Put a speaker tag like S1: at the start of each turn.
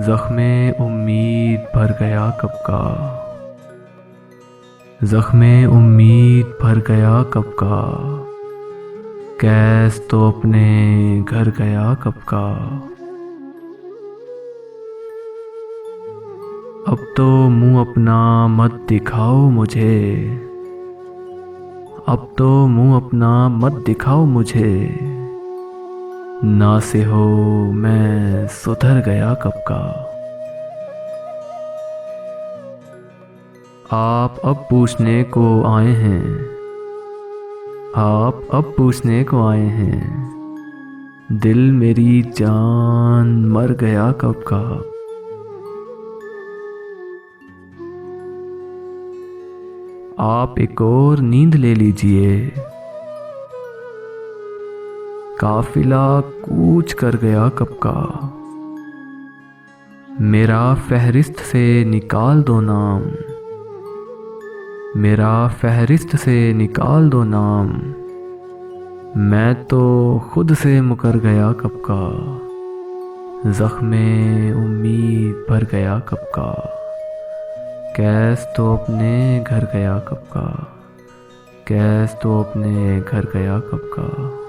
S1: ज़ख्मे उम्मीद भर गया कब का। ज़ख्मे उम्मीद भर गया कब का। कैस तो अपने घर गया कब का। अब तो मुंह अपना मत दिखाओ मुझे। अब तो मुंह अपना मत दिखाओ मुझे। ना से हो मैं सुधर गया कब का। आप अब पूछने को आए हैं। आप अब पूछने को आए हैं। दिल मेरी जान मर गया कब का। आप एक और नींद ले लीजिए। काफिला कूच कर गया कब का। मेरा फहरिस्त से निकाल दो नाम। मेरा फहरिस्त से निकाल दो नाम। मैं तो खुद से मुकर गया कब का। ज़ख्मे उम्मीद भर गया कब का। कैस तो अपने घर गया कब का। कैस तो अपने घर गया कब का।